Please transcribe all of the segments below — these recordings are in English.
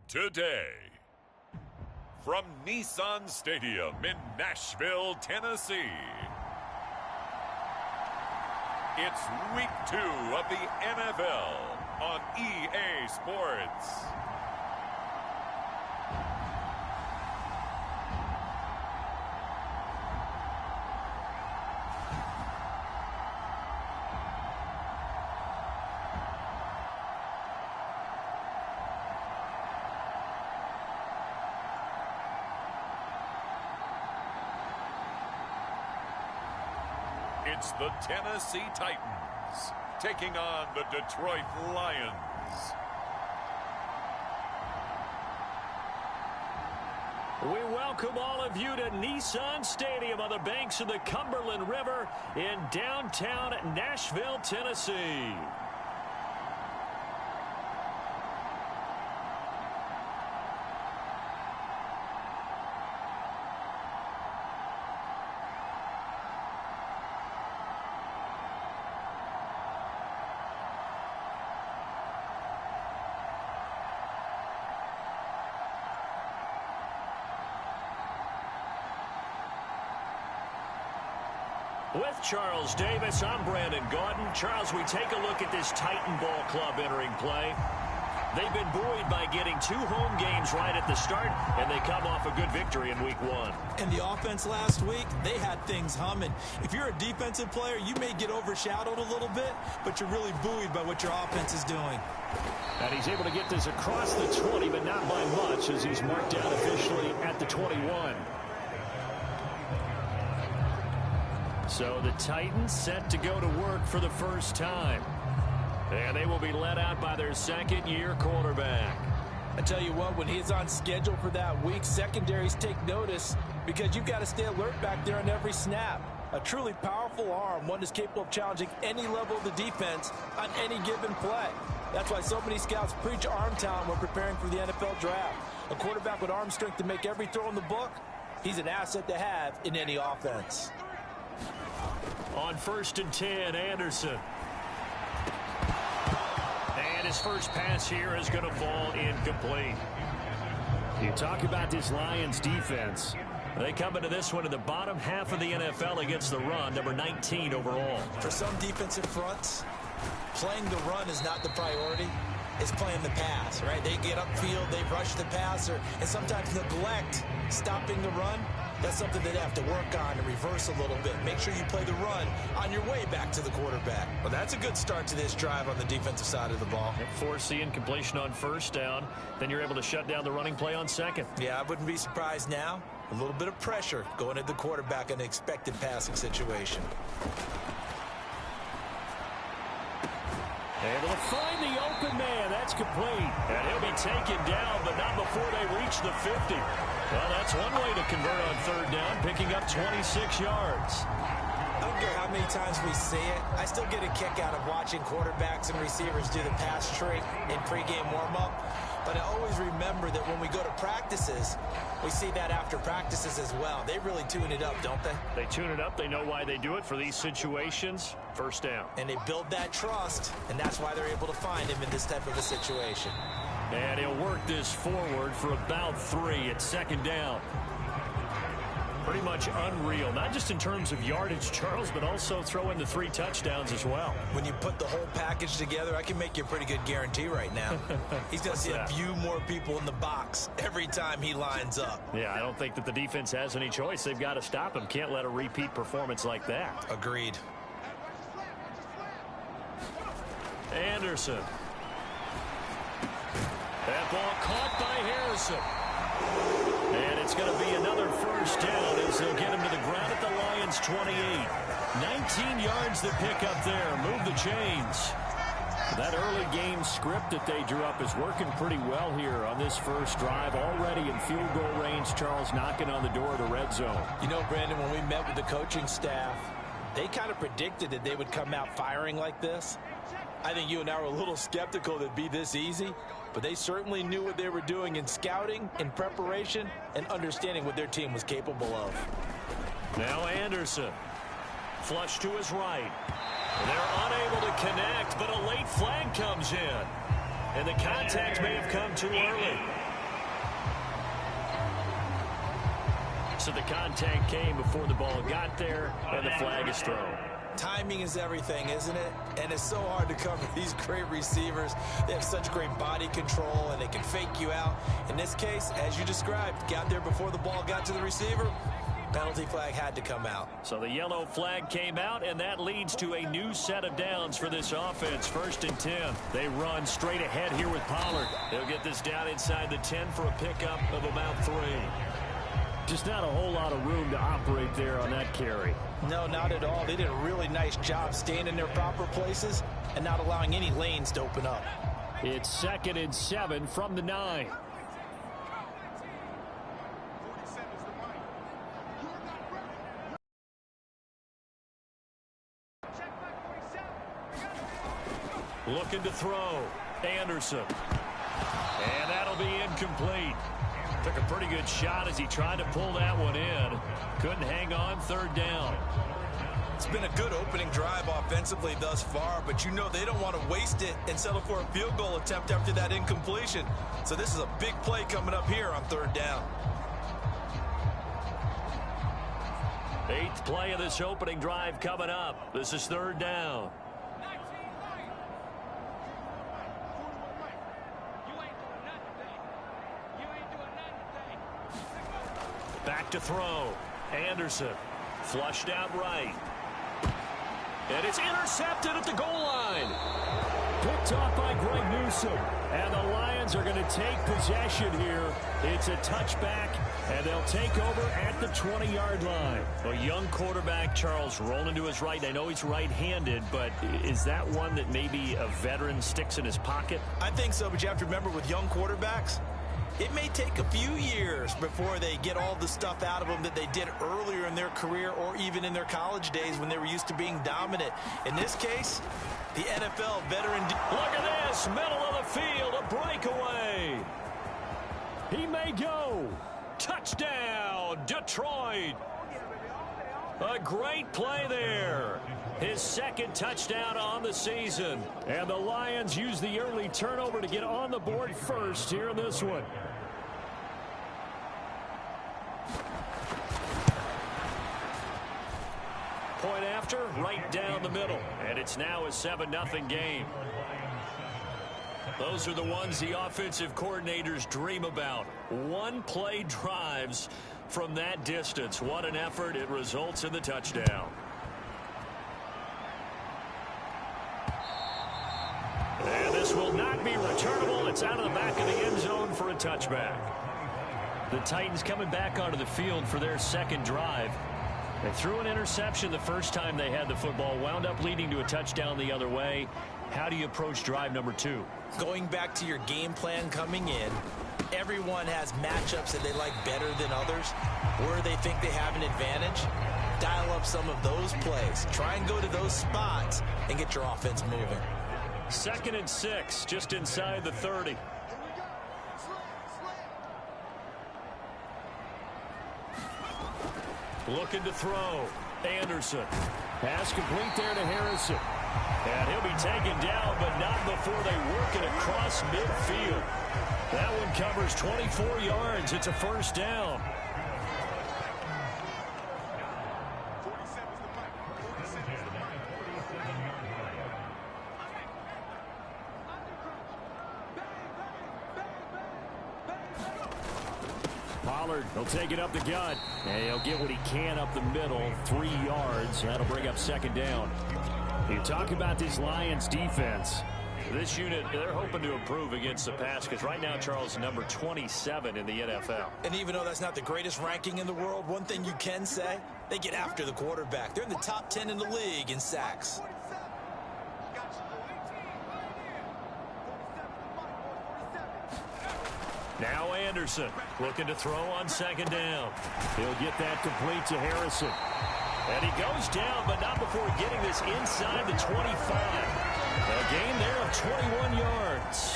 today. From Nissan Stadium in Nashville, Tennessee, it's Week 2 of the NFL on EA Sports. It's the Tennessee Titans taking on the Detroit Lions. We welcome all of you to Nissan Stadium on the banks of the Cumberland River in downtown Nashville, Tennessee. With Charles Davis, I'm Brandon Gaudin. Charles, we take a look at this Titan Ball Club entering play. They've been buoyed by getting 2 home games right at the start, and they come off a good victory in Week 1. And the offense last week, they had things humming. If you're a defensive player, you may get overshadowed a little bit, but you're really buoyed by what your offense is doing. And he's able to get this across the 20, but not by much, as he's marked down officially at the 21. So the Titans set to go to work for the first time. And they will be led out by their second-year quarterback. I tell you what, when he's on schedule for that week, secondaries take notice because you've got to stay alert back there on every snap. A truly powerful arm, one that's capable of challenging any level of the defense on any given play. That's why so many scouts preach arm talent when preparing for the NFL draft. A quarterback with arm strength to make every throw in the book, he's an asset to have in any offense. On 1st and 10, Anderson. And his first pass here is going to fall incomplete. You talk about this Lions defense. They come into this one in the bottom half of the NFL against the run, number 19 overall. For some defensive fronts, playing the run is not the priority. It's playing the pass, right? They get upfield, they rush the passer, and sometimes neglect stopping the run. That's something they'd have to work on and reverse a little bit. Make sure you play the run on your way back to the quarterback. Well, that's a good start to this drive on the defensive side of the ball. Force the incompletion on 1st down. Then you're able to shut down the running play on 2nd. Yeah, I wouldn't be surprised now. A little bit of pressure going at the quarterback in an expected passing situation. Able to find the open man. That's complete. And he'll be taken down, but not before they reach the 50. Well, that's one way to convert on 3rd down, picking up 26 yards. I don't care how many times we see it. I still get a kick out of watching quarterbacks and receivers do the pass trick in pregame warm-up. But I always remember that when we go to practices, we see that after practices as well. They really tune it up, don't they? They tune it up. They know why they do it for these situations. 1st down. And they build that trust, and that's why they're able to find him in this type of a situation. And he'll work this forward for about 3 at 2nd down. Pretty much unreal, not just in terms of yardage, Charles, but also throw in the 3 touchdowns as well. When you put the whole package together, I can make you a pretty good guarantee right now. He's going to see a few more people in the box every time he lines up. Yeah, I don't think that the defense has any choice. They've got to stop him. Can't let a repeat performance like that. Agreed. Anderson. That ball caught by Harrison. And it's going to be another 1st down as they'll get him to the ground at the Lions' 28. 19 yards to pick up there. Move the chains. That early game script that they drew up is working pretty well here on this first drive. Already in field goal range, Charles knocking on the door of the red zone. You know, Brandon, when we met with the coaching staff, they kind of predicted that they would come out firing like this. I think you and I were a little skeptical that it'd be this easy, but they certainly knew what they were doing in scouting, in preparation, and understanding what their team was capable of. Now Anderson. Flush to his right. They're unable to connect, but a late flag comes in. And the contact may have come too early. So the contact came before the ball got there, and the flag is thrown. Timing is everything, isn't it? And it's so hard to cover these great receivers. They have such great body control, and they can fake you out. In this case, as you described, got there before the ball got to the receiver. Penalty flag had to come out. So the yellow flag came out, and that leads to a new set of downs for this offense. 1st and 10. They run straight ahead here with Pollard. They'll get this down inside the 10 for a pickup of about 3. Just not a whole lot of room to operate there on that carry. No, not at all. They did a really nice job staying in their proper places and not allowing any lanes to open up. It's 2nd and 7 from the 9. Looking to throw. Anderson. And that'll be incomplete. Took a pretty good shot as he tried to pull that one in. Couldn't hang on. 3rd down. It's been a good opening drive offensively thus far, but you know they don't want to waste it and settle for a field goal attempt after that incompletion. So this is a big play coming up here on 3rd down. 8th play of this opening drive coming up. This is 3rd down. Back to throw. Anderson. Flushed out right. And it's intercepted at the goal line. Picked off by Greg Newsome. And the Lions are going to take possession here. It's a touchback, and they'll take over at the 20-yard line. A young quarterback, Charles, rolling to his right. I know he's right-handed, but is that one that maybe a veteran sticks in his pocket? I think so, but you have to remember with young quarterbacks, it may take a few years before they get all the stuff out of them that they did earlier in their career or even in their college days when they were used to being dominant. In this case, the NFL veteran. Look at this, middle of the field, a breakaway. He may go. Touchdown, Detroit. A great play there. His 2nd touchdown on the season. And the Lions use the early turnover to get on the board first here in this one. Point after, right down the middle. And it's now a 7-0 game. Those are the ones the offensive coordinators dream about. One-play drives from that distance. What an effort. It results in the touchdown. And this will not be returnable. It's out of the back of the end zone for a touchback. The Titans coming back onto the field for their 2nd drive. They threw an interception the first time they had the football, wound up leading to a touchdown the other way. How do you approach drive number 2? Going back to your game plan coming in, everyone has matchups that they like better than others, where they think they have an advantage. Dial up some of those plays. Try and go to those spots and get your offense moving. 2nd and 6, just inside the 30. Looking to throw. Anderson. Pass complete there to Harrison. And he'll be taken down, but not before they work it across midfield. That one covers 24 yards. It's a 1st down. Pollard, he'll take it up the gut. And he'll get what he can up the middle, 3 yards. That'll bring up 2nd down. You talk about this Lions defense. This unit, they're hoping to improve against the pass because right now, Charles, number 27 in the NFL. And even though that's not the greatest ranking in the world, one thing you can say, they get after the quarterback. They're in the top 10 in the league in sacks. Now Anderson looking to throw on 2nd down. He'll get that complete to Harrison. And he goes down, but not before getting this inside the 25. A gain there of 21 yards.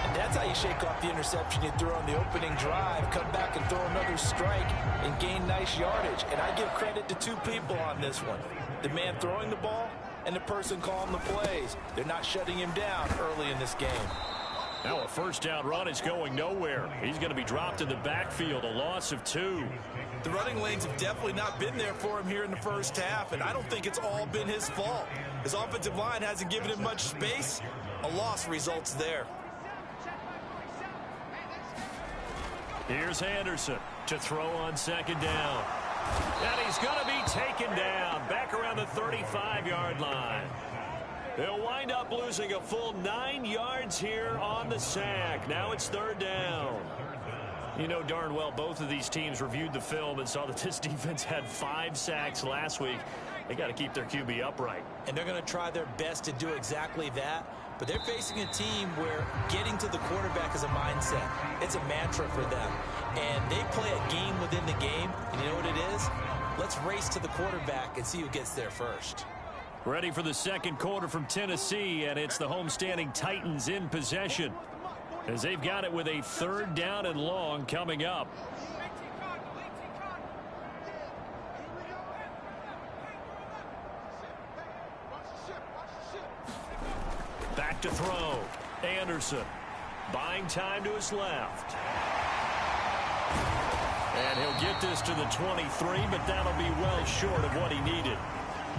And that's how you shake off the interception you threw on the opening drive, come back and throw another strike and gain nice yardage. And I give credit to 2 people on this one. The man throwing the ball and the person calling the plays. They're not shutting him down early in this game. Now a first down run is going nowhere. He's going to be dropped in the backfield, a loss of 2. The running lanes have definitely not been there for him here in the first half, and I don't think it's all been his fault. His offensive line hasn't given him much space. A loss results there. Here's Anderson to throw on second down. And he's going to be taken down back around the 35-yard line. They'll wind up losing a full 9 yards here on the sack. Now it's third down. You know darn well both of these teams reviewed the film and saw that this defense had 5 sacks last week. They got to keep their QB upright. And they're going to try their best to do exactly that. But they're facing a team where getting to the quarterback is a mindset. It's a mantra for them. And they play a game within the game. And you know what it is? Let's race to the quarterback and see who gets there first. Ready for the second quarter from Tennessee, and it's the homestanding Titans in possession as they've got it with a third down and long coming up. Back to throw. Anderson buying time to his left. And he'll get this to the 23, but that'll be well short of what he needed.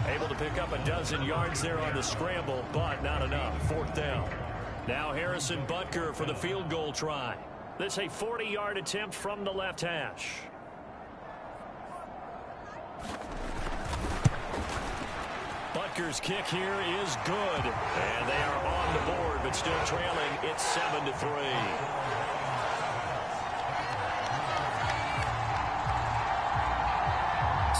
Able to pick up a dozen yards there on the scramble, but not enough. Fourth down. Now Harrison Butker for the field goal try. This a 40-yard attempt from the left hash. Butker's kick here is good. And they are on the board, but still trailing. It's 7-3.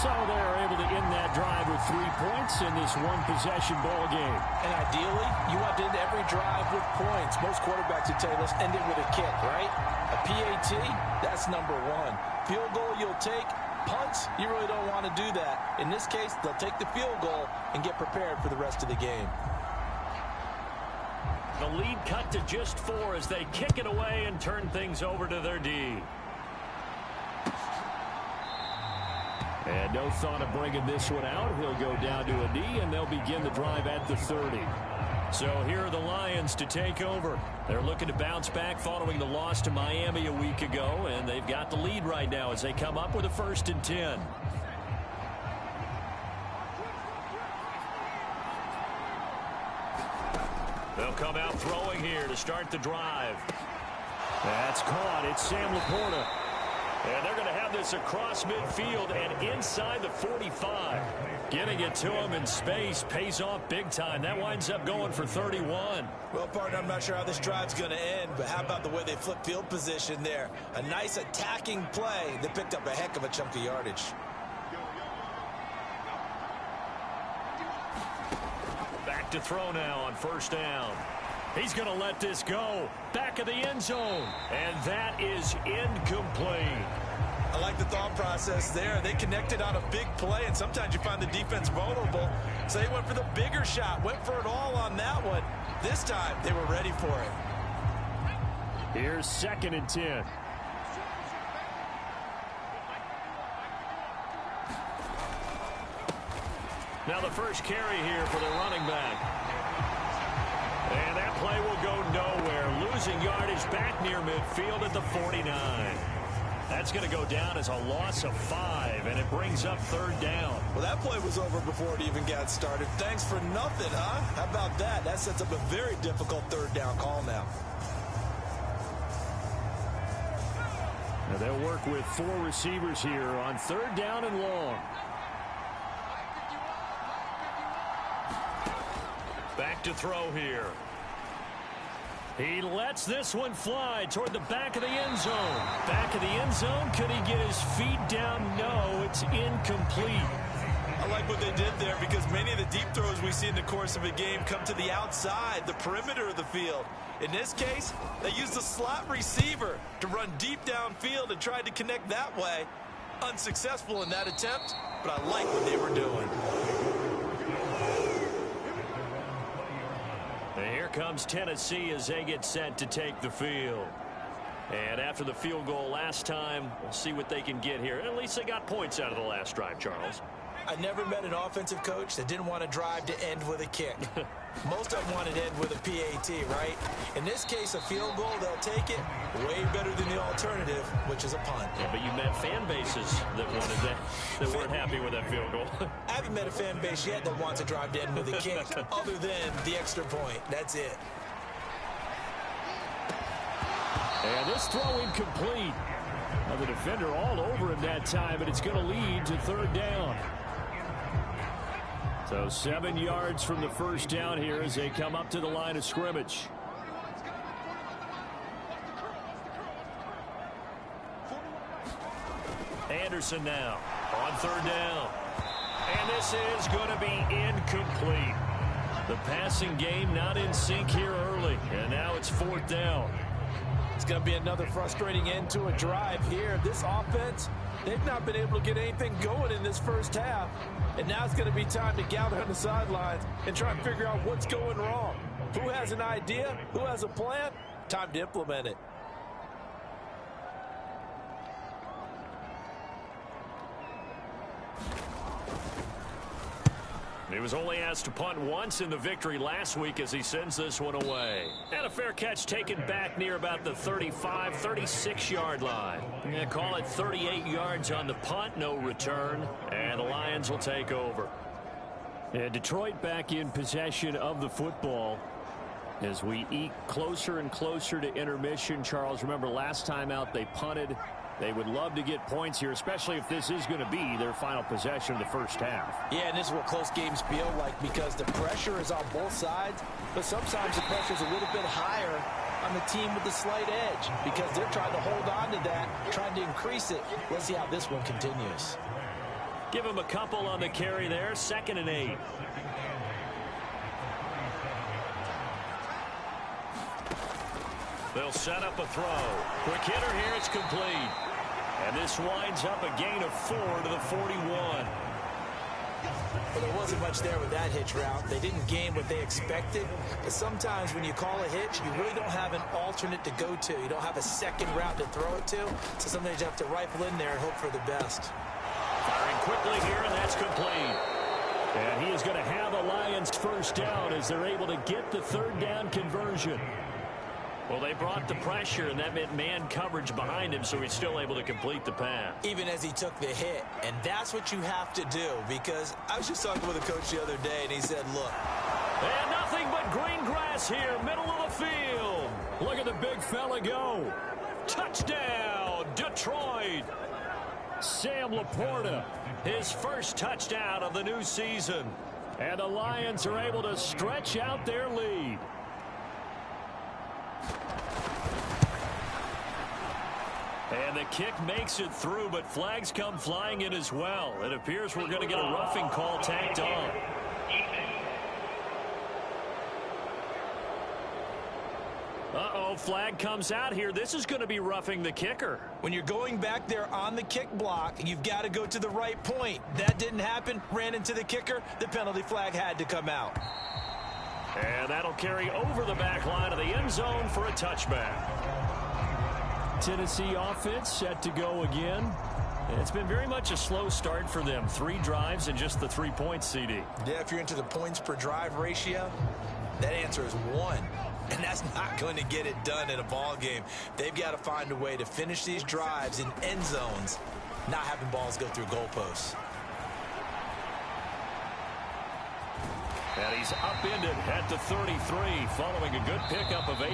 So they're able to end that drive with 3 points in this one-possession ball game. And ideally, you want to end every drive with points. Most quarterbacks would tell you, let's end it with a kick, right? A PAT, that's number 1. Field goal you'll take. Punts, you really don't want to do that. In this case, they'll take the field goal and get prepared for the rest of the game. The lead cut to just 4 as they kick it away and turn things over to their D. And no thought of bringing this one out. He'll go down to a knee, and they'll begin the drive at the 30. So here are the Lions to take over. They're looking to bounce back following the loss to Miami a week ago, and they've got the lead right now as they come up with a 1st and 10. They'll come out throwing here to start the drive. That's caught. It's Sam Laporta. And they're going to have this across midfield and inside the 45. Getting it to him in space pays off big time. That winds up going for 31. Well, partner, I'm not sure how this drive's going to end, but how about the way they flip field position there? A nice attacking play that picked up a heck of a chunk of yardage. Back to throw now on first down. He's going to let this go. Back of the end zone. And that is incomplete. I like the thought process there. They connected on a big play, and sometimes you find the defense vulnerable. So they went for the bigger shot, went for it all on that one. This time, they were ready for it. Here's 2nd and 10. Now the first carry here for the running back. And that play will go nowhere. Losing yardage back near midfield at the 49. That's going to go down as a loss of 5, and it brings up 3rd down. Well, that play was over before it even got started. Thanks for nothing, huh? How about that? That sets up a very difficult 3rd down call now. Now they'll work with 4 receivers here on 3rd down and long. Back to throw here. He lets this one fly toward the back of the end zone. Back of the end zone. Could he get his feet down? No, it's incomplete. I like what they did there because many of the deep throws we see in the course of a game come to the outside, the perimeter of the field. In this case, they used the slot receiver to run deep downfield and tried to connect that way. Unsuccessful in that attempt, but I like what they were doing. Here comes Tennessee as they get set to take the field. And after the field goal last time, we'll see what they can get here. At least they got points out of the last drive, Charles. I never met an offensive coach that didn't want to drive to end with a kick. Most of them wanted to end with a PAT, right? In this case, a field goal, they'll take it way better than the alternative, which is a punt. Yeah, but you met fan bases that wanted that weren't happy with that field goal. I haven't met a fan base yet that wants to drive to end with a kick other than the extra point. That's it. And this throw incomplete. Well, the defender all over him that time, and it's going to lead to third down. So 7 yards from the first down here as they come up to the line of scrimmage. Anderson now on third down. And this is going to be incomplete. The passing game not in sync here early, and now it's fourth down. It's going to be another frustrating end to a drive here. This offense, they've not been able to get anything going in this first half. And now it's going to be time to gather on the sidelines and try and figure out what's going wrong. Who has an idea? Who has a plan? Time to implement it. He was only asked to punt once in the victory last week as he sends this one away. And a fair catch taken back near about the 35, 36-yard line. Yeah, call it 38 yards on the punt, no return. And the Lions will take over. And Detroit back in possession of the football as we eke closer and closer to intermission. Charles, remember last time out they punted. They would love to get points here, especially if this is going to be their final possession of the first half. Yeah, and this is what close games feel like because the pressure is on both sides, but sometimes the pressure is a little bit higher on the team with the slight edge because they're trying to hold on to that, trying to increase it. Let's see how this one continues. Give him a couple on the carry there, 2nd and 8. They'll set up a throw. Quick hitter here, it's complete. And this winds up a gain of 4 to the 41. Well, there wasn't much there with that hitch route. They didn't gain what they expected. But sometimes when you call a hitch, you really don't have an alternate to go to. You don't have a second route to throw it to. So sometimes you have to rifle in there and hope for the best. Firing quickly here, and that's complete. And he is going to have the Lions first down as they're able to get the third down conversion. Well, they brought the pressure, and that meant man coverage behind him, so he's still able to complete the pass. Even as he took the hit. And that's what you have to do, because I was just talking with a coach the other day, and he said, look. And nothing but green grass here, middle of the field. Look at the big fella go. Touchdown, Detroit. Sam Laporta, his first touchdown of the new season. And the Lions are able to stretch out their lead. And the kick makes it through, but flags come flying in as well. It appears we're going to get a roughing call tacked on. Uh-oh, flag comes out here. This is going to be roughing the kicker. When you're going back there on the kick block, you've got to go to the right point. That didn't happen. Ran into the kicker. The penalty flag had to come out. And that'll carry over the back line of the end zone for a touchback. Tennessee offense set to go again. It's been very much a slow start for them. 3 drives and just the 3 points, CD. Yeah, if you're into the points per drive ratio, that answer is 1. And that's not going to get it done in a ball game. They've got to find a way to finish these drives in end zones, not having balls go through goalposts. And he's upended at the 33 following a good pickup of 8.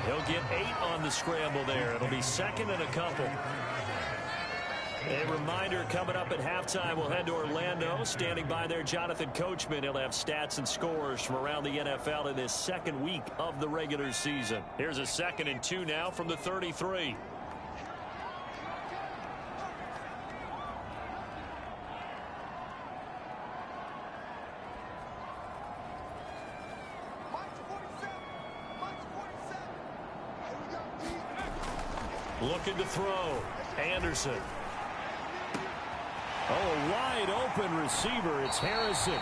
He'll get 8 on the scramble there. It'll be 2nd and a couple. A reminder, coming up at halftime, we'll head to Orlando. Standing by there, Jonathan Coachman. He'll have stats and scores from around the NFL in this second week of the regular season. Here's a 2nd and 2 now from the 33. Looking to throw. Anderson. Oh, wide open receiver. It's Harrison.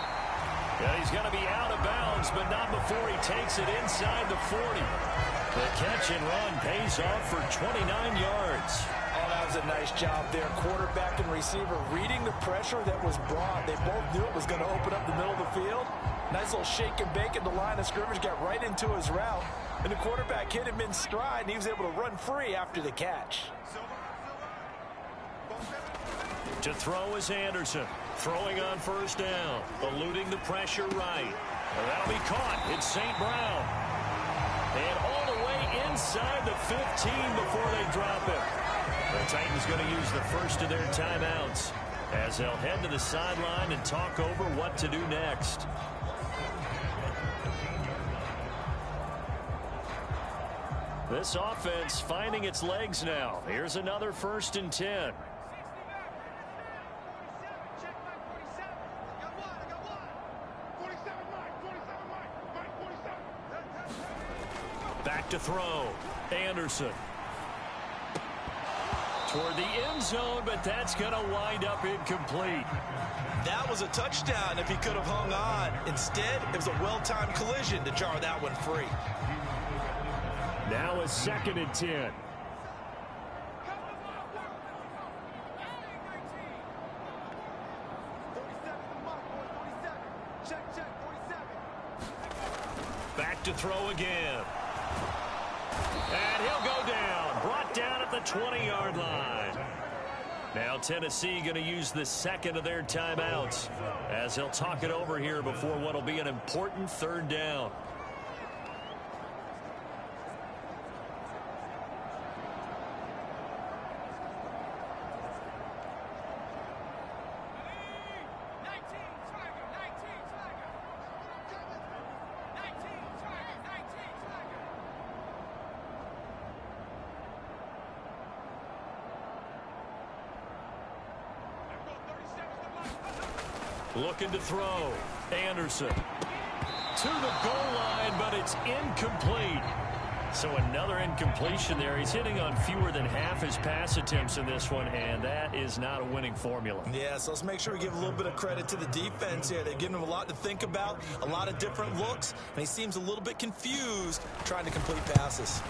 Yeah, he's going to be out of bounds, but not before he takes it inside the 40. The catch and run pays off for 29 yards. Oh, that does a nice job there. Quarterback and receiver reading the pressure that was brought. They both knew it was going to open up the middle of the field. Nice little shake and bake at the line of scrimmage, got right into his route. And the quarterback hit him in stride, and he was able to run free after the catch. To throw is Anderson. Throwing on first down. Eluding the pressure right. And that'll be caught. It's St. Brown. And all the way inside the 15 before they drop it. The Titans going to use the first of their timeouts as they'll head to the sideline and talk over what to do next. This offense finding its legs now. Here's another 1st and 10. Back to throw. Anderson. Toward the end zone, but that's going to wind up incomplete. That was a touchdown if he could have hung on. Instead, it was a well-timed collision to jar that one free. Now a 2nd and 10. Back to throw again. And he'll go down. Brought down at the 20-yard line. Now Tennessee going to use the 2nd of their timeouts as they'll talk it over here before what will be an important 3rd down. Looking to throw. Anderson to the goal line, but it's incomplete. So another incompletion there. He's hitting on fewer than half his pass attempts in this one, and that is not a winning formula. Yeah, so let's make sure we give a little bit of credit to the defense here. They've given him a lot to think about, a lot of different looks, and he seems a little bit confused trying to complete passes.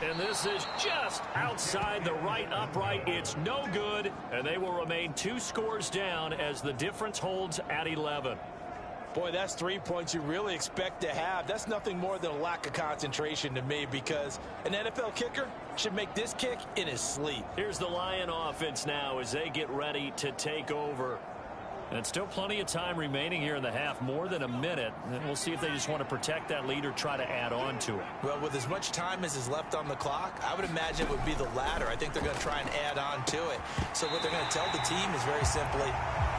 And this is just outside the right upright. It's no good, and they will remain 2 scores down as the difference holds at 11. Boy, that's 3 points you really expect to have. That's nothing more than a lack of concentration to me, because an NFL kicker should make this kick in his sleep. Here's the Lion offense now as they get ready to take over. And still plenty of time remaining here in the half, more than a minute. And we'll see if they just want to protect that lead or try to add on to it. Well, with as much time as is left on the clock, I would imagine it would be the latter. I think they're going to try and add on to it. So what they're going to tell the team is very simply,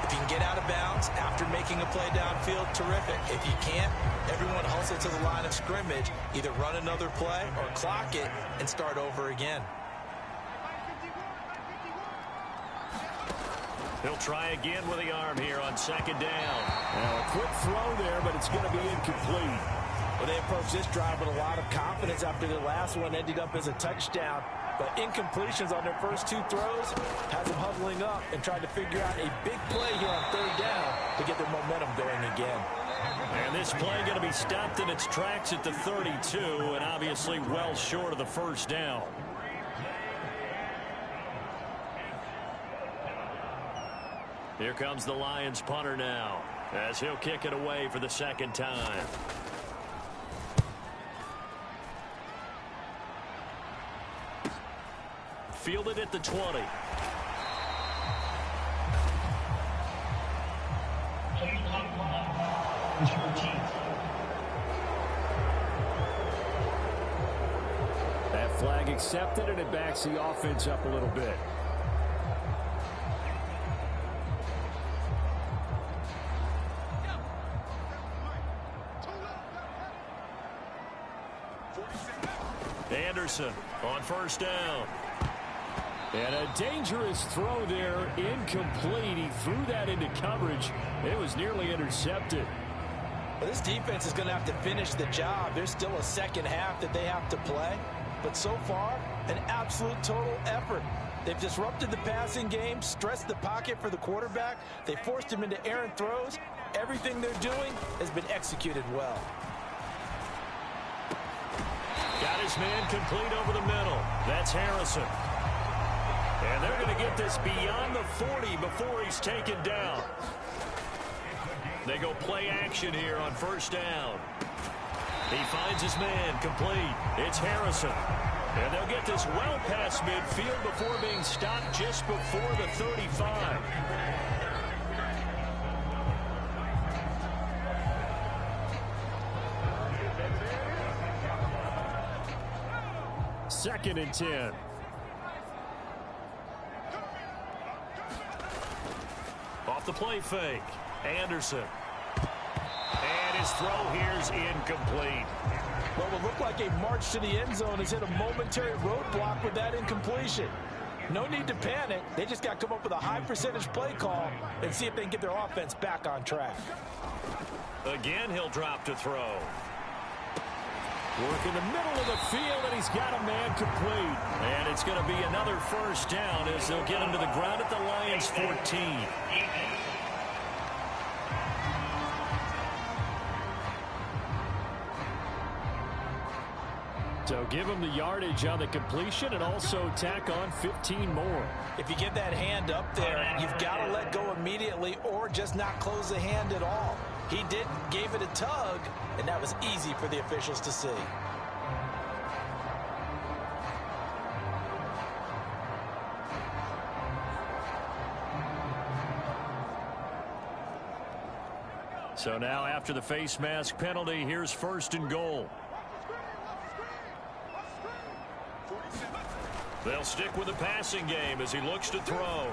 if you can get out of bounds after making a play downfield, terrific. If you can't, everyone hustle to the line of scrimmage, either run another play or clock it and start over again. He'll try again with the arm here on 2nd down. Now a quick throw there, but it's going to be incomplete. Well, they approached this drive with a lot of confidence after the last one ended up as a touchdown. But incompletions on their first 2 throws has them huddling up and trying to figure out a big play here on 3rd down to get their momentum going again. And this play going to be stopped in its tracks at the 32, and obviously well short of the 1st down. Here comes the Lions punter now as he'll kick it away for the 2nd time. Fielded at the 20. That flag accepted, and it backs the offense up a little bit. Anderson on 1st down. And a dangerous throw there, incomplete. He threw that into coverage. It was nearly intercepted. Well, this defense is going to have to finish the job. There's still a 2nd half that they have to play. But so far, an absolute total effort. They've disrupted the passing game, stressed the pocket for the quarterback. They forced him into errant throws. Everything they're doing has been executed well. Got his man complete over the middle. That's Harrison. And they're going to get this beyond the 40 before he's taken down. They go play action here on first down. He finds his man, complete. It's Harrison. And they'll get this well past midfield before being stopped just before the 35. Second and 10. Off the play fake. Anderson. And his throw here's incomplete. Well, it looked like a march to the end zone has hit a momentary roadblock with that incompletion. No need to panic. They just got to come up with a high percentage play call and see if they can get their offense back on track. Again, he'll drop to throw. Work in the middle of the field, and he's got a man complete. And it's going to be another first down as they'll get him to the ground at the Lions' 14. So give him the yardage on the completion and also tack on 15 more. If you get that hand up there, you've got to let go immediately or just not close the hand at all. He didn't, gave it a tug, and that was easy for the officials to see. So now after the face mask penalty, here's first and goal. They'll stick with the passing game as he looks to throw.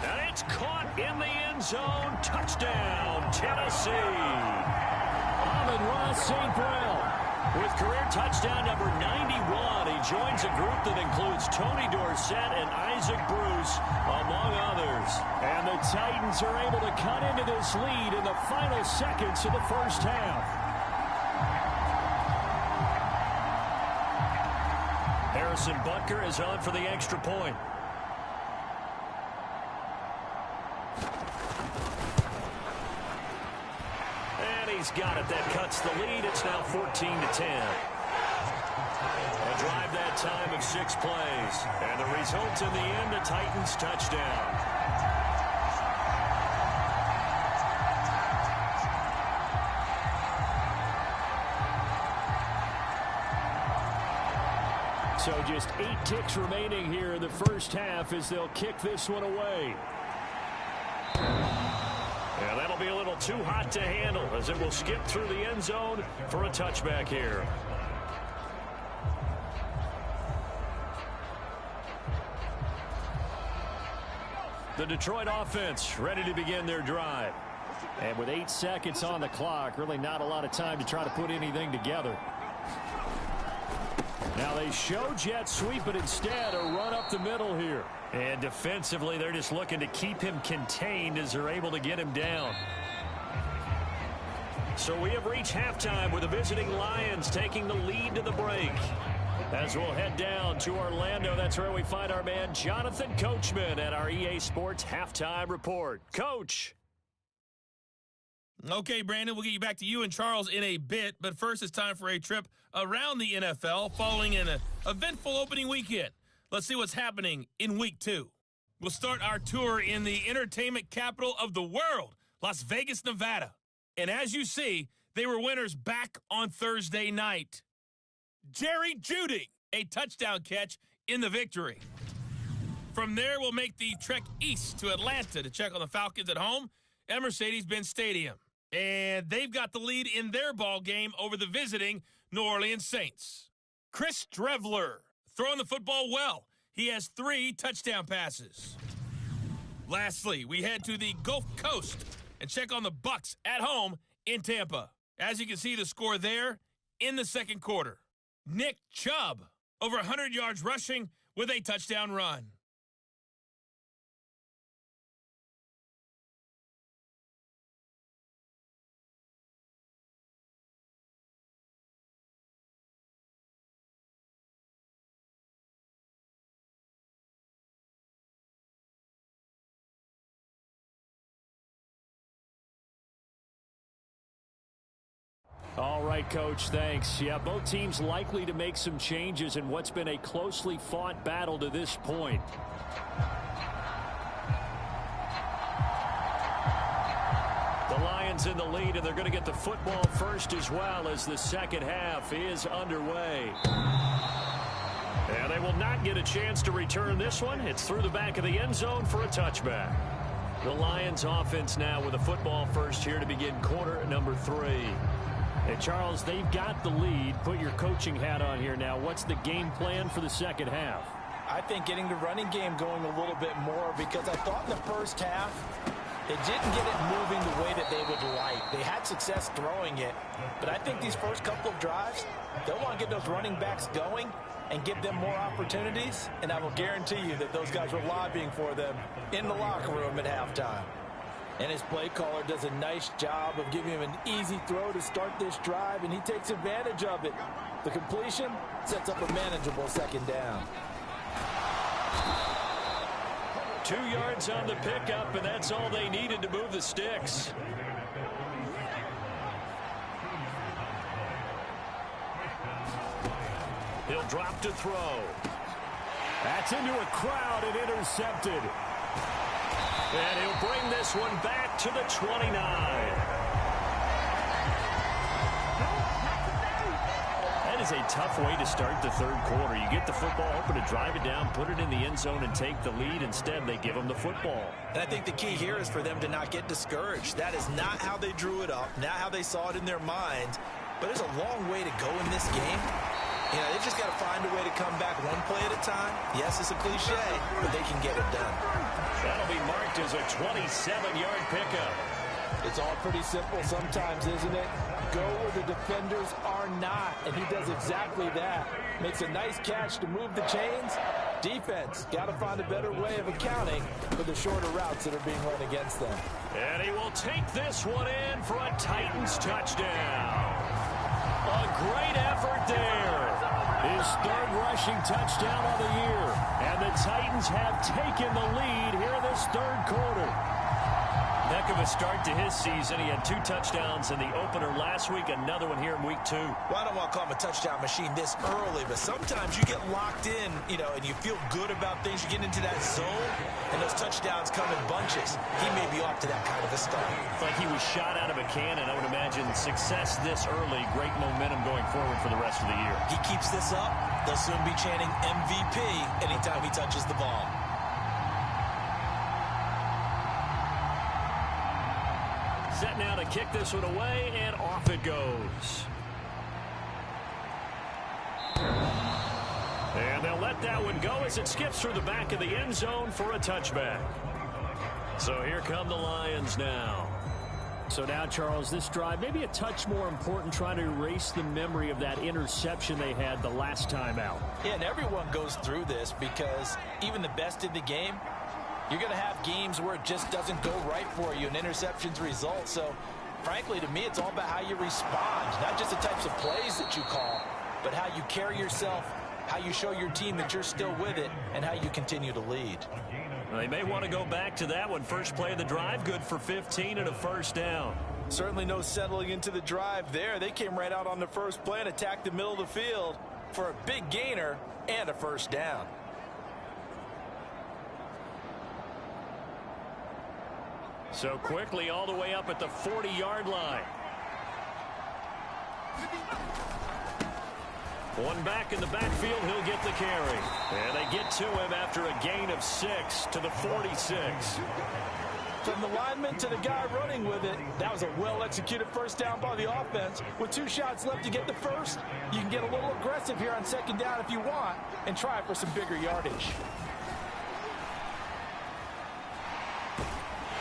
And it's caught in the end zone. Touchdown, Tennessee. Amon-Ra St. Brown with career touchdown number 91. He joins a group that includes Tony Dorsett and Isaac Bruce, among others. And the Titans are able to cut into this lead in the final seconds of the first half. Harrison Butker is on for the extra point. And he's got it. That cuts the lead. It's now 14-10. A drive that time of 6 plays. And the result in the end, a Titans touchdown. So just 8 ticks remaining here in the first half as they'll kick this one away. Yeah, that'll be a little too hot to handle as it will skip through the end zone for a touchback here. The Detroit offense ready to begin their drive. And with 8 seconds on the clock, really not a lot of time to try to put anything together. Now they show jet sweep, but instead a run up the middle here. And defensively, they're just looking to keep him contained as they're able to get him down. So we have reached halftime with the visiting Lions taking the lead to the break. As we'll head down to Orlando, that's where we find our man Jonathan Coachman at our EA Sports Halftime Report. Coach. Okay, Brandon, we'll get you back to you and Charles in a bit, but first it's time for a trip around the NFL following an eventful opening weekend. Let's see what's happening in Week 2. We'll start our tour in the entertainment capital of the world, Las Vegas, Nevada. And as you see, they were winners back on Thursday night. Jerry Jeudy, a touchdown catch in the victory. From there, we'll make the trek east to Atlanta to check on the Falcons at home at Mercedes-Benz Stadium. And they've got the lead in their ball game over the visiting New Orleans Saints. Chris Streveler throwing the football well. He has 3 touchdown passes. Lastly, we head to the Gulf Coast and check on the Bucs at home in Tampa. As you can see, the score there in the second quarter. Nick Chubb, over 100 yards rushing with a touchdown run. All right, Coach, thanks. Yeah, both teams likely to make some changes in what's been a closely fought battle to this point. The Lions in the lead, and they're going to get the football first as well as the second half is underway. And they will not get a chance to return this one. It's through the back of the end zone for a touchback. The Lions offense now with a football first here to begin quarter number 3. Hey, Charles, they've got the lead. Put your coaching hat on here now. What's the game plan for the second half? I think getting the running game going a little bit more, because I thought in the first half they didn't get it moving the way that they would like. They had success throwing it, but I think these first couple of drives, they'll want to get those running backs going and give them more opportunities, and I will guarantee you that those guys were lobbying for them in the locker room at halftime. And his play caller does a nice job of giving him an easy throw to start this drive, and he takes advantage of it. The completion sets up a manageable second down. 2 yards on the pickup, and that's all they needed to move the sticks. He'll drop to throw. That's into a crowd and intercepted. And he'll bring this one back to the 29. That is a tough way to start the third quarter. You get the football, hoping to drive it down, put it in the end zone, and take the lead. Instead, they give them the football. And I think the key here is for them to not get discouraged. That is not how they drew it up, not how they saw it in their minds. But there's a long way to go in this game. You know, they've just got to find a way to come back one play at a time. Yes, it's a cliche, but they can get it done. That'll be marked as a 27-yard pickup. It's all pretty simple sometimes, isn't it? Go where the defenders are not, and he does exactly that. Makes a nice catch to move the chains. Defense got to find a better way of accounting for the shorter routes that are being run against them. And he will take this one in for a Titans touchdown. A great effort there. His third rushing touchdown of the year. And the Titans have taken the lead here in this third quarter. Heck of a start to his season. He had 2 touchdowns in the opener last week, another one here in week 2. Well, I don't want to call him a touchdown machine this early, but sometimes you get locked in, you know, and you feel good about things. You get into that zone, and those touchdowns come in bunches. He may be off to that kind of a start. Like he was shot out of a cannon. I would imagine success this early, great momentum going forward for the rest of the year. He keeps this up, they'll soon be chanting MVP anytime he touches the ball. Set now to kick this one away, and off it goes. And they'll let that one go as it skips through the back of the end zone for a touchback. So here come the Lions now. So now, Charles, this drive maybe a touch more important, trying to erase the memory of that interception they had the last time out. Yeah, and everyone goes through this because even the best in the game, you're going to have games where it just doesn't go right for you, and interceptions result. So, frankly, to me, it's all about how you respond, not just the types of plays that you call, but how you carry yourself, how you show your team that you're still with it, and how you continue to lead. Well, they may want to go back to that one. First play of the drive, good for 15 and a first down. Certainly no settling into the drive there. They came right out on the first play and attacked the middle of the field for a big gainer and a first down. So quickly all the way up at the 40-yard line. One back in the backfield, he'll get the carry. And they get to him after a gain of 6 to the 46. From the lineman to the guy running with it, that was a well-executed first down by the offense. With 2 shots left to get the first, you can get a little aggressive here on second down if you want and try for some bigger yardage.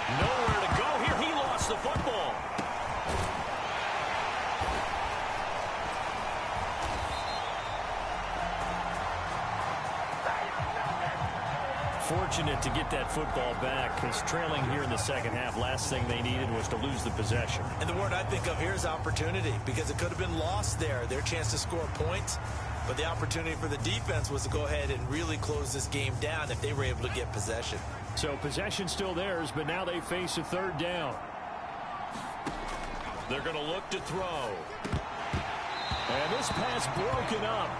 Nowhere to go here. He lost the football. Fortunate to get that football back, because trailing here in the second half, last thing they needed was to lose the possession. And the word I think of here is opportunity, because it could have been lost there, their chance to score points. But the opportunity for the defense was to go ahead and really close this game down if they were able to get possession. So possession still theirs, but now they face a third down. They're going to look to throw. And this pass broken up.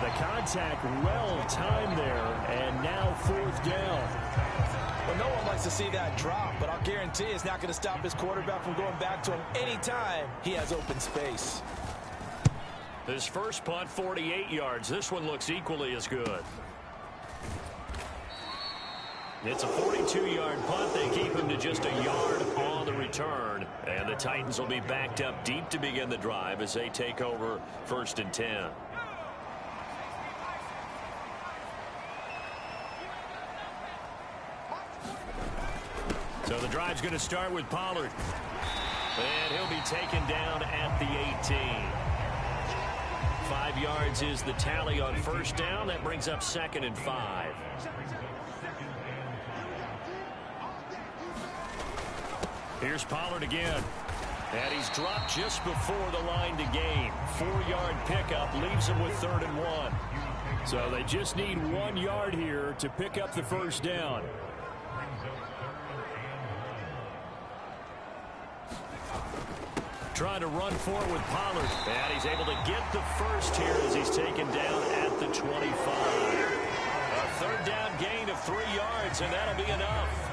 The contact well timed there, and now 4th down. Well, no one likes to see that drop, but I'll guarantee it's not going to stop his quarterback from going back to him anytime he has open space. His first punt, 48 yards. This one looks equally as good. It's a 42-yard punt. They keep him to just a yard on the return. And the Titans will be backed up deep to begin the drive as they take over 1st and 10. So the drive's going to start with Pollard. And he'll be taken down at the 18. 5 yards is the tally on 1st down. That brings up 2nd and 5. Here's Pollard again. And he's dropped just before the line to gain. 4-yard pickup leaves him with 3rd and 1. So they just need 1 yard here to pick up the 1st down. Trying to run forward with Pollard. And he's able to get the first here as he's taken down at the 25. A 3rd down gain of 3 yards, and that'll be enough.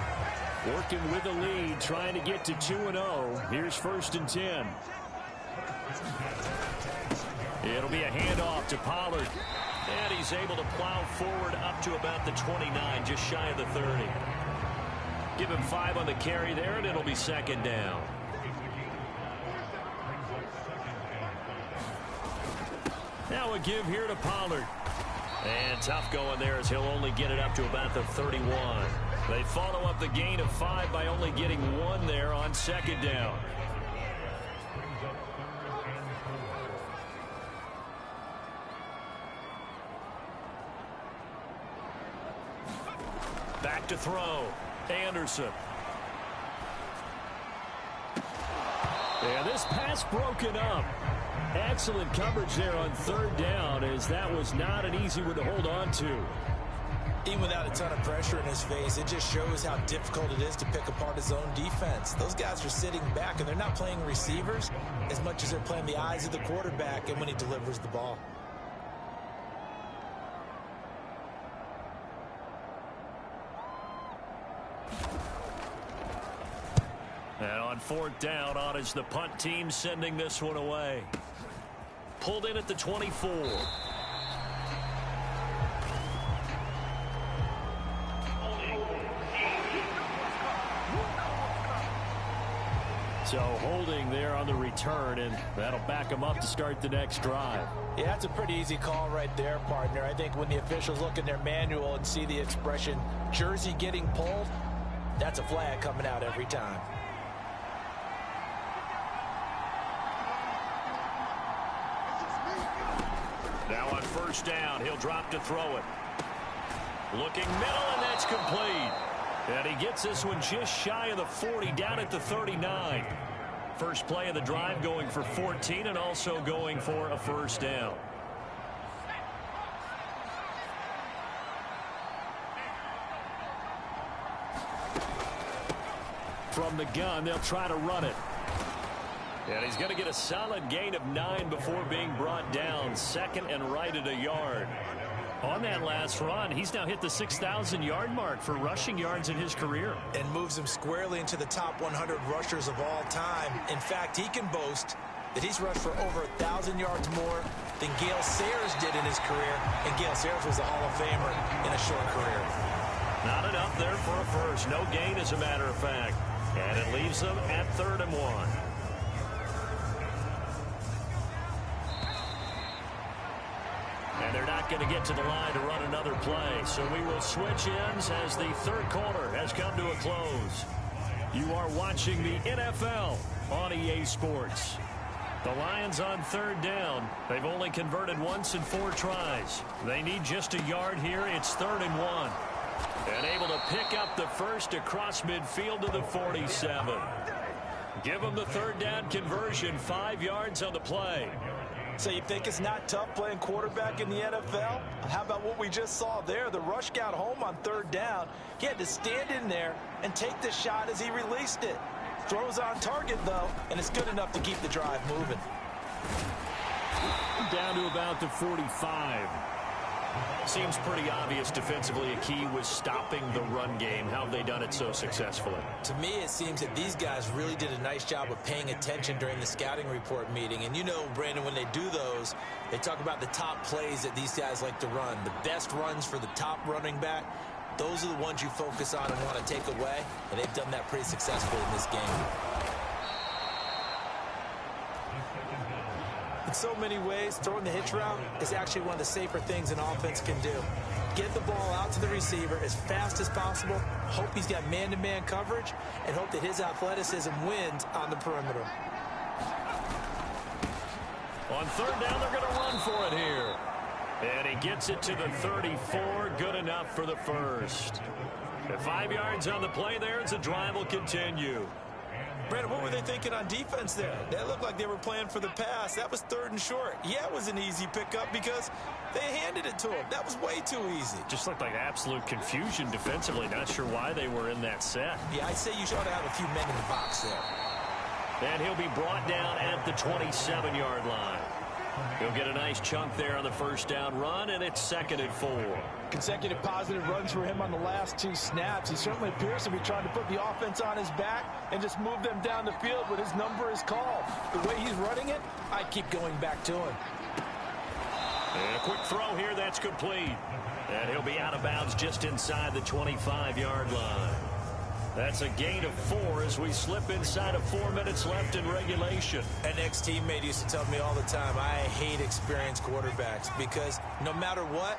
Working with the lead, trying to get to 2-0. Here's 1st and 10. It'll be a handoff to Pollard. And he's able to plow forward up to about the 29, just shy of the 30. Give him 5 on the carry there, and it'll be 2nd down. Now a give here to Pollard. And tough going there as he'll only get it up to about the 31. They follow up the gain of 5 by only getting 1 there on 2nd down. Back to throw. Anderson. And this pass broken up. Excellent coverage there on 3rd down, as that was not an easy one to hold on to. Even without a ton of pressure in his face, it just shows how difficult it is to pick apart his own defense. Those guys are sitting back, and they're not playing receivers as much as they're playing the eyes of the quarterback and when he delivers the ball. And on 4th down, on is the punt team sending this one away. Pulled in at the 24. So holding there on the return, and that'll back him up to start the next drive. Yeah, that's a pretty easy call right there, partner. I think when the officials look in their manual and see the expression jersey getting pulled, that's a flag coming out every time. Now on 1st down, he'll drop to throw it. Looking middle, and that's complete. And he gets this one just shy of the 40, down at the 39. First play of the drive, going for 14 and also going for a 1st down. From the gun, they'll try to run it. And he's going to get a solid gain of 9 before being brought down. 2nd and right at a yard. On that last run, he's now hit the 6,000-yard mark for rushing yards in his career. And moves him squarely into the top 100 rushers of all time. In fact, he can boast that he's rushed for over 1,000 yards more than Gale Sayers did in his career. And Gale Sayers was a Hall of Famer in a short career. Not enough there for a first. No gain, as a matter of fact. And it leaves them at 3rd and 1. And they're not going to get to the line to run another play. So we will switch ends as the 3rd quarter has come to a close. You are watching the NFL on EA Sports. The Lions on 3rd down. They've only converted once in 4 tries. They need just a yard here. It's 3rd and 1. And able to pick up the first across midfield to the 47. Give them the 3rd down conversion. 5 yards on the play. So you think it's not tough playing quarterback in the NFL? How about what we just saw there? The rush got home on 3rd down. He had to stand in there and take the shot as he released it. Throws on target, though, and it's good enough to keep the drive moving. Down to about the 45. Seems pretty obvious defensively. A key was stopping the run game. How have they done it so successfully? To me, it seems that these guys really did a nice job of paying attention during the scouting report meeting. And you know, Brandon, when they do those, they talk about the top plays that these guys like to run. The best runs for the top running back, those are the ones you focus on and want to take away. And they've done that pretty successfully in this game. In so many ways, throwing the hitch route is actually one of the safer things an offense can do. Get the ball out to the receiver as fast as possible, hope he's got man-to-man coverage, and hope that his athleticism wins on the perimeter. On third down, they're going to run for it here. And he gets it to the 34. Good enough for the first. At 5 yards on the play there, as the drive will continue. Brandon, what were they thinking on defense there? That looked like they were playing for the pass. That was 3rd and short. Yeah, it was an easy pickup because they handed it to him. That was way too easy. Just looked like absolute confusion defensively. Not sure why they were in that set. Yeah, I'd say you should have a few men in the box there. And he'll be brought down at the 27-yard line. He'll get a nice chunk there on the first down run, and it's 2nd and 4. Consecutive positive runs for him on the last 2 snaps. He certainly appears to be trying to put the offense on his back and just move them down the field when his number is called. The way he's running it, I keep going back to him. And a quick throw here, that's complete. And he'll be out of bounds just inside the 25-yard line. That's a gain of 4 as we slip inside of 4 minutes left in regulation. An ex-teammate used to tell me all the time, I hate experienced quarterbacks because no matter what,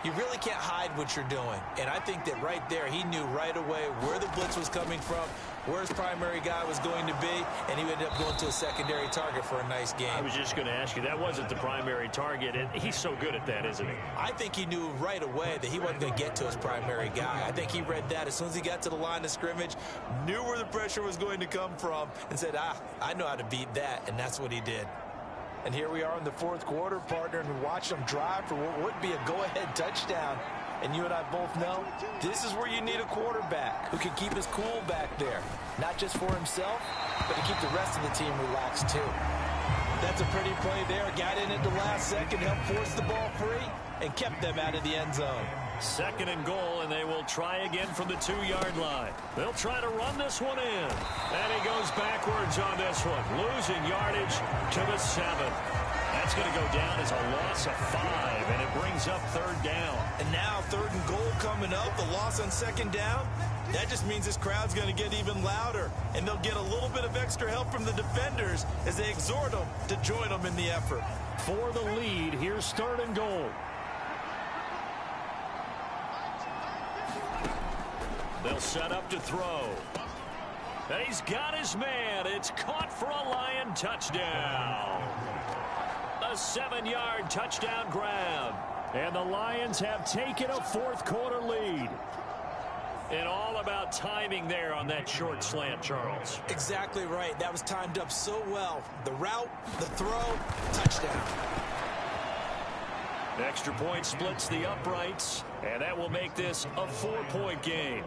you really can't hide what you're doing. And I think that right there, he knew right away where the blitz was coming from, where his primary guy was going to be, and he ended up going to a secondary target for a nice game. I was just going to ask you, that wasn't the primary target, and he's so good at that, isn't he? I think he knew right away that he wasn't going to get to his primary guy. I think he read that as soon as he got to the line of scrimmage, knew where the pressure was going to come from, and said, I know how to beat that, and that's what he did. And here we are in the 4th quarter, partner, and watch them drive for what would be a go-ahead touchdown. And you and I both know this is where you need a quarterback who can keep his cool back there. Not just for himself, but to keep the rest of the team relaxed too. That's a pretty play there. Got in at the last second, helped force the ball free, and kept them out of the end zone. 2nd and goal, and they will try again from the 2-yard line. They'll try to run this one in. And he goes backwards on this one, losing yardage to the 7. That's going to go down as a loss of 5, and it brings up 3rd down. And now 3rd and goal coming up, the loss on 2nd down. That just means this crowd's going to get even louder, and they'll get a little bit of extra help from the defenders as they exhort them to join them in the effort. For the lead, here's 3rd and goal. They'll set up to throw. And he's got his man. It's caught for a Lion touchdown. A 7-yard touchdown grab. And the Lions have taken a 4th quarter lead. And all about timing there on that short slant, Charles. Exactly right. That was timed up so well. The route, the throw, touchdown. Extra point splits the uprights, and that will make this a 4-point game.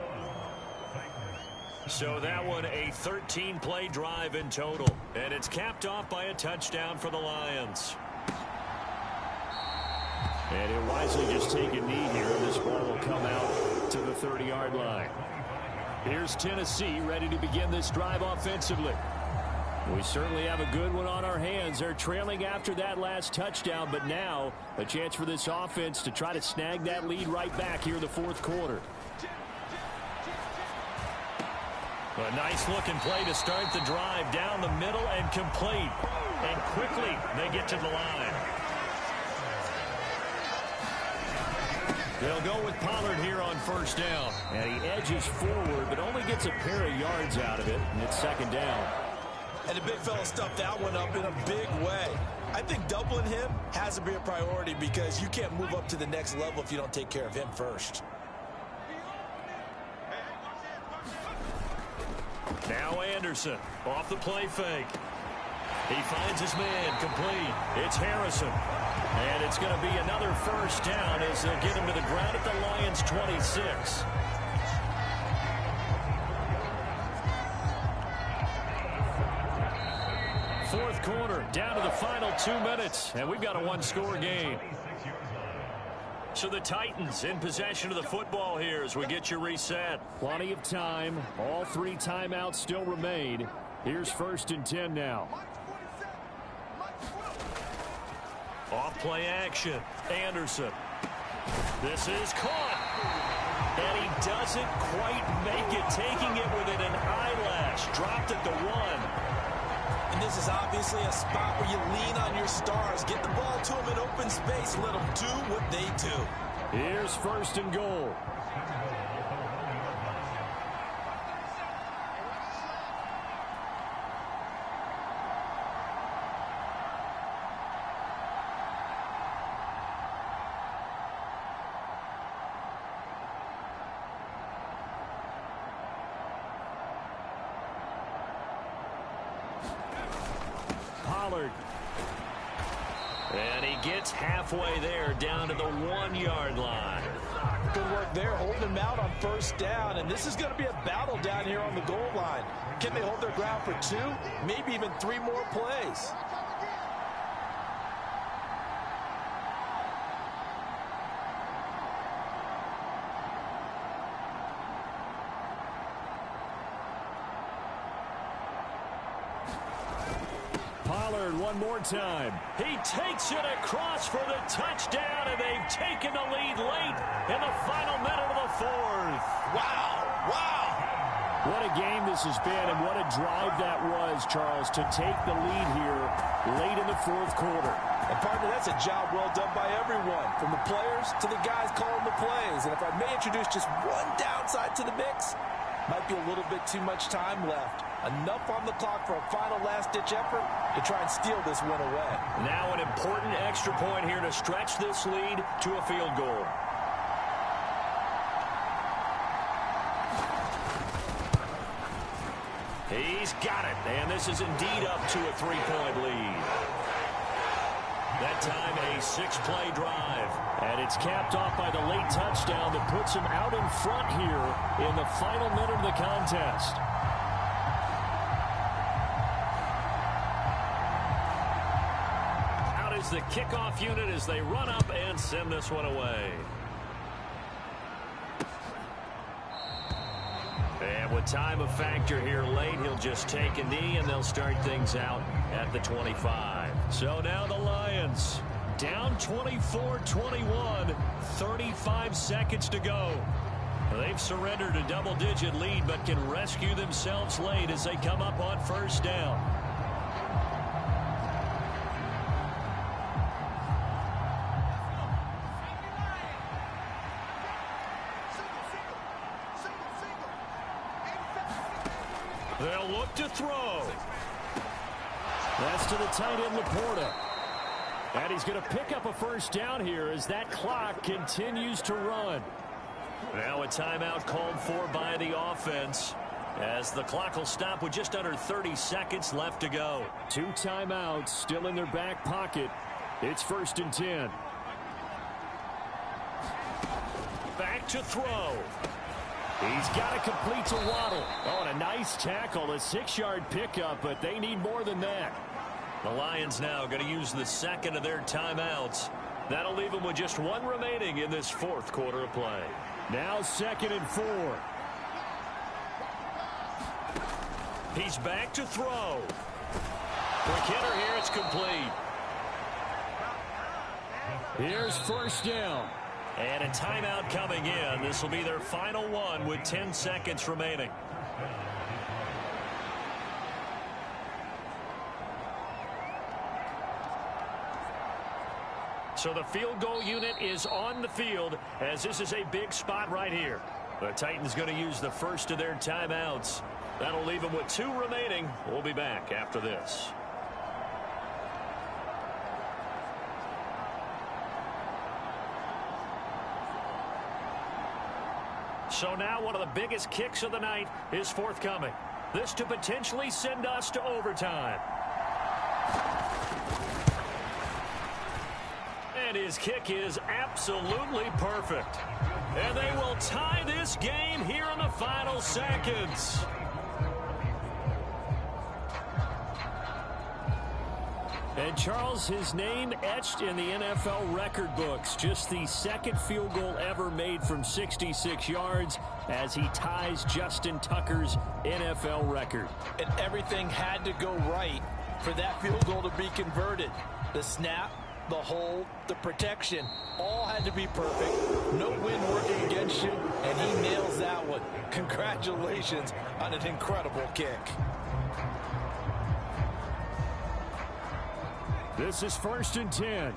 So that one a 13-play drive in total, and it's capped off by a touchdown for the Lions. And he'll wisely just take a knee here, and this ball will come out to the 30-yard line. Here's Tennessee ready to begin this drive offensively. We certainly have a good one on our hands. They're trailing after that last touchdown, but now a chance for this offense to try to snag that lead right back here in the 4th quarter. A nice-looking play to start the drive down the middle and complete. And quickly they get to the line. They'll go with Pollard here on 1st down. And he edges forward, but only gets a pair of yards out of it, and it's 2nd down. And the big fella stuffed that one up in a big way. I think doubling him has to be a priority because you can't move up to the next level if you don't take care of him first. Now Anderson off the play fake. He finds his man complete. It's Harrison. And it's going to be another 1st down as they'll get him to the ground at the Lions' 26. Fourth quarter, Down to the final 2 minutes, and we've got a one-score game. So the Titans in possession of the football here as we get you reset. Plenty of time. All 3 timeouts still remain. Here's 1st and 10 now. Off-play action. Anderson. This is caught. And he doesn't quite make it, taking it within an eyelash. Dropped at the 1. And this is obviously a spot where you lean on your stars. Get the ball to them in open space. Let them do what they do. Here's 1st and goal. And he gets halfway there, down to the 1-yard line. Good work there, holding him out on 1st down. And this is going to be a battle down here on the goal line. Can they hold their ground for 2, maybe even 3 more plays? One more time. He takes it across for the touchdown, and they've taken the lead late in the final minute of the 4th. Wow, wow. What a game this has been, and what a drive that was, Charles, to take the lead here late in the 4th quarter. And partner, that's a job well done by everyone, from the players to the guys calling the plays. And if I may introduce just one downside to the mix, might be a little bit too much time left. Enough on the clock for a final last-ditch effort to try and steal this win away. Now an important extra point here to stretch this lead to a field goal. He's got it, and this is indeed up to a 3-point lead. That time a 6-play drive. And it's capped off by the late touchdown that puts him out in front here in the final minute of the contest. Out is the kickoff unit as they run up and send this one away. And with time a factor here late, he'll just take a knee and they'll start things out at the 25. So now the Lions down 24-21, 35 seconds to go. They've surrendered a double-digit lead but can rescue themselves late as they come up on 1st down. They'll look to throw. That's to the tight end, Laporta. And he's going to pick up a 1st down here as that clock continues to run. Now a timeout called for by the offense as the clock will stop with just under 30 seconds left to go. 2 timeouts still in their back pocket. It's 1st and 10. Back to throw. He's got to complete to Waddle. Oh, and a nice tackle, a 6-yard pickup, but they need more than that. The Lions now going to use the 2nd of their timeouts. That'll leave them with just 1 remaining in this 4th quarter of play. Now 2nd and 4. He's back to throw. Quick hitter here, it's complete. Here's 1st down. And a timeout coming in. This will be their final one with 10 seconds remaining. So the field goal unit is on the field as this is a big spot right here. The Titans going to use the 1st of their timeouts. That'll leave them with 2 remaining. We'll be back after this. So now one of the biggest kicks of the night is forthcoming. This to potentially send us to overtime. And his kick is absolutely perfect. And they will tie this game here in the final seconds. And Charles, his name etched in the NFL record books. Just the second field goal ever made from 66 yards as he ties Justin Tucker's NFL record. And everything had to go right for that field goal to be converted. The snap, the hold, the protection, all had to be perfect. No wind working against you, and he nails that one. Congratulations on an incredible kick. This is 1st and 10.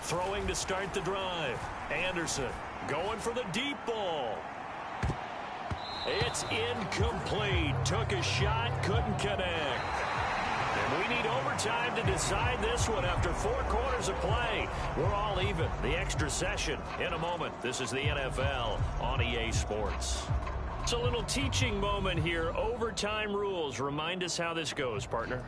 Throwing to start the drive. Anderson going for the deep ball. It's incomplete. Took a shot, couldn't connect. And we need overtime to decide this one after 4 quarters of play. We're all even. The extra session in a moment. This is the NFL on EA Sports. It's a little teaching moment here. Overtime rules. Remind us how this goes, partner.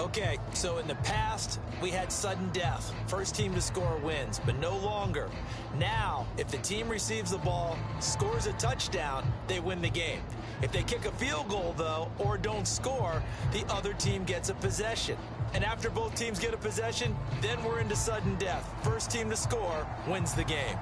Okay, so in the past, we had sudden death. First team to score wins, but no longer. Now, if the team receives the ball, scores a touchdown, they win the game. If they kick a field goal, though, or don't score, the other team gets a possession. And after both teams get a possession, then we're into sudden death. First team to score wins the game.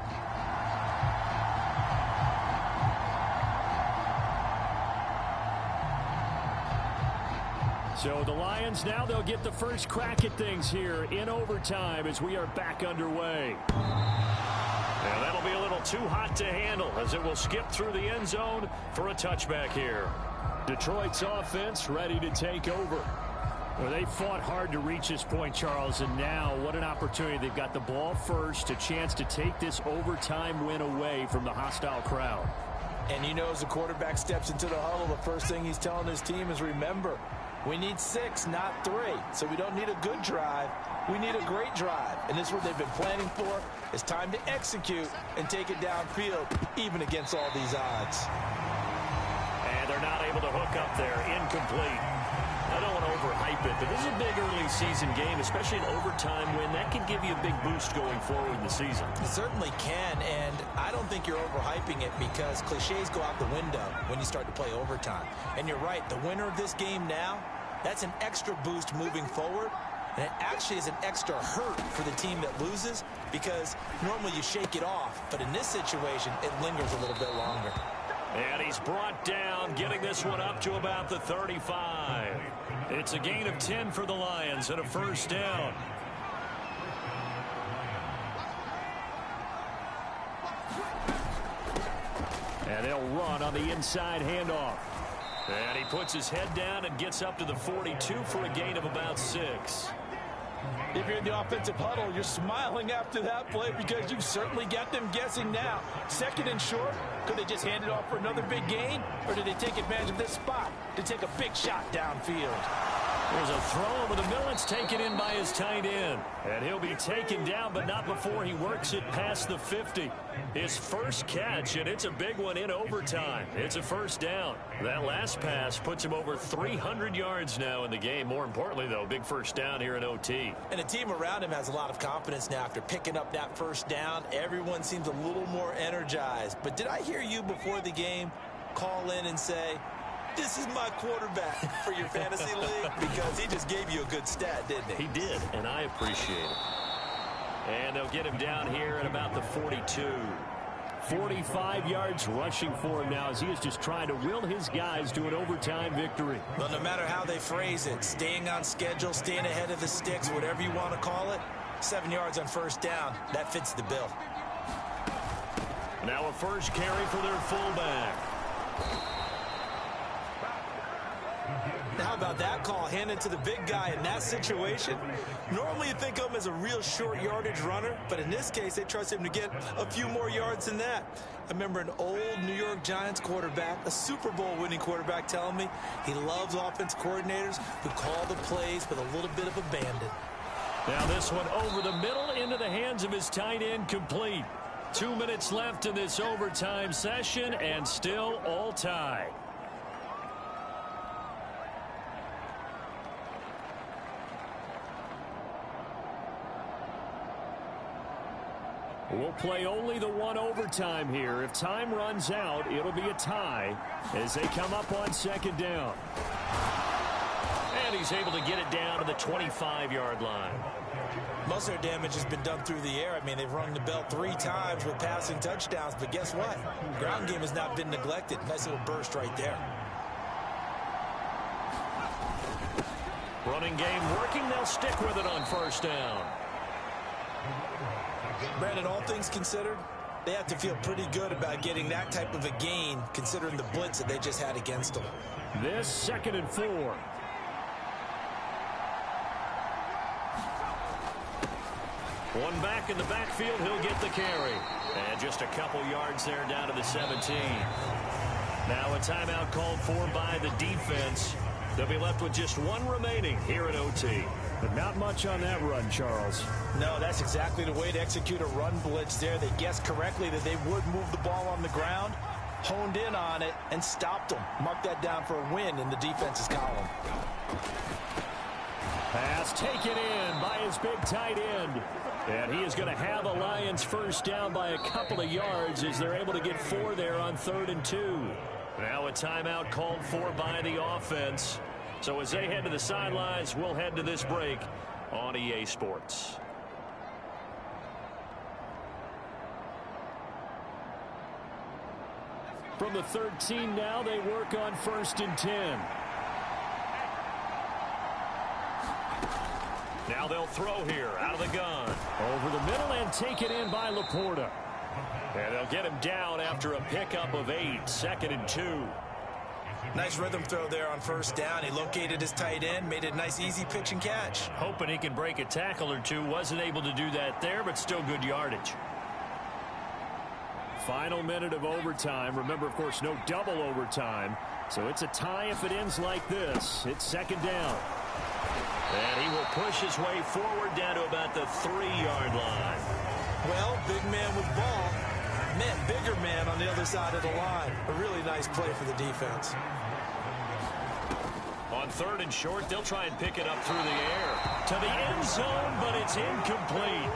So the Lions now, they'll get the first crack at things here in overtime as we are back underway. And that'll be a little too hot to handle as it will skip through the end zone for a touchback here. Detroit's offense ready to take over. Well, they fought hard to reach this point, Charles, and now what an opportunity. They've got the ball first, a chance to take this overtime win away from the hostile crowd. And you know, as the quarterback steps into the huddle, the first thing he's telling his team is, remember, we need 6, not 3. So we don't need a good drive. We need a great drive. And this is what they've been planning for. It's time to execute and take it downfield, even against all these odds. And they're not able to hook up there. Incomplete. I don't want to overhype it, but this is a big early season game, especially an overtime win. That can give you a big boost going forward in the season. It certainly can, and I don't think you're overhyping it because cliches go out the window when you start to play overtime. And you're right, the winner of this game now, that's an extra boost moving forward, and it actually is an extra hurt for the team that loses because normally you shake it off, but in this situation, it lingers a little bit longer. And he's brought down, getting this one up to about the 35. It's a gain of 10 for the Lions and a first down. And they'll run on the inside handoff. And he puts his head down and gets up to the 42 for a gain of about 6. If you're in the offensive huddle, you're smiling after that play because you've certainly got them guessing now. 2nd and short, could they just hand it off for another big gain? Or did they take advantage of this spot to take a big shot downfield? There's a throw over the middle. It's taken in by his tight end. And he'll be taken down, but not before he works it past the 50. His first catch, and it's a big one in overtime. It's a first down. That last pass puts him over 300 yards now in the game. More importantly, though, big first down here in OT. And the team around him has a lot of confidence now after picking up that first down. Everyone seems a little more energized. But did I hear you before the game call in and say, this is my quarterback for your fantasy league? Because he just gave you a good stat, didn't he? He did, and I appreciate it. And they'll get him down here at about the 42. 45 yards rushing for him now as he is just trying to will his guys to an overtime victory. Well, no matter how they phrase it, staying on schedule, staying ahead of the sticks, whatever you want to call it, 7 yards on first down, that fits the bill. Now a first carry for their fullback. How about that call? Hand it to the big guy in that situation. Normally you think of him as a real short yardage runner, but in this case they trust him to get a few more yards than that. I remember an old New York Giants quarterback, a Super Bowl winning quarterback, telling me he loves offense coordinators who call the plays with a little bit of abandon. Now this one over the middle into the hands of his tight end, complete. 2 minutes left in this overtime session and still all tied. We'll play only the one overtime here. If time runs out, it'll be a tie as they come up on second down. And he's able to get it down to the 25-yard line. Most of their damage has been done through the air. I mean, they've rung the bell 3 times with passing touchdowns, but guess what? Ground game has not been neglected. Nice little burst right there. Running game working. They'll stick with it on first down. Brandon, all things considered, they have to feel pretty good about getting that type of a gain, considering the blitz that they just had against them. This 2nd and 4. One back in the backfield, he'll get the carry. And just a couple yards there down to the 17. Now a timeout called for by the defense. They'll be left with just one remaining here at OT. But not much on that run, Charles. No, that's exactly the way to execute a run blitz there. They guessed correctly that they would move the ball on the ground, honed in on it, and stopped them. Mark that down for a win in the defense's column. Pass taken in by his big tight end. And he is going to have the Lions first down by a couple of yards as they're able to get 4 there on 3rd and 2. Now a timeout called for by the offense. So as they head to the sidelines, we'll head to this break on EA Sports. From the 13 now, they work on 1st and 10. Now they'll throw here out of the gun. Over the middle and take it in by Laporta. And they'll get him down after a pickup of 8, 2nd and 2. Nice rhythm throw there on first down. He located his tight end, made a nice easy pitch and catch. Hoping he can break a tackle or two. Wasn't able to do that there, but still good yardage. Final minute of overtime. Remember, of course, no double overtime. So it's a tie if it ends like this. It's 2nd down. And he will push his way forward down to about the 3-yard line. Well, big man with ball. Man, bigger man on the other side of the line. A really nice play for the defense. On 3rd and short, they'll try and pick it up through the air. To the end zone, but it's incomplete.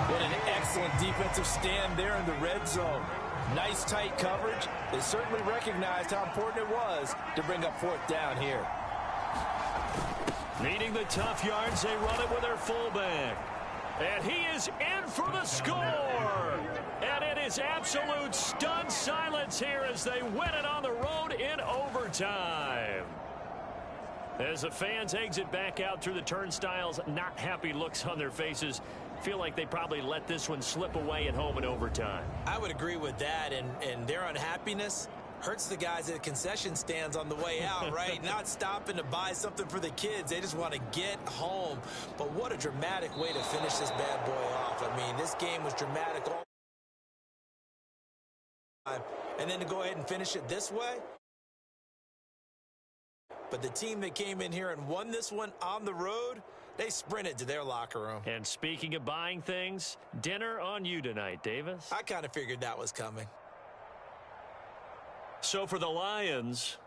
What an excellent defensive stand there in the red zone. Nice tight coverage. They certainly recognized how important it was to bring up 4th down here. Needing the tough yards, they run it with their fullback. And he is in for the score. And it is absolute stunned silence here as they win it on the road in overtime. As the fans exit back out through the turnstiles, not happy looks on their faces. Feel like they probably let this one slip away at home in overtime. I would agree with that, and their unhappiness hurts the guys at the concession stands on the way out, right? Not stopping to buy something for the kids. They just want to get home. But what a dramatic way to finish this bad boy off. I mean, this game was dramatic all the time. And then to go ahead and finish it this way. But the team that came in here and won this one on the road, they sprinted to their locker room. And speaking of buying things, dinner on you tonight, Davis. I kind of figured that was coming. So for the Lions,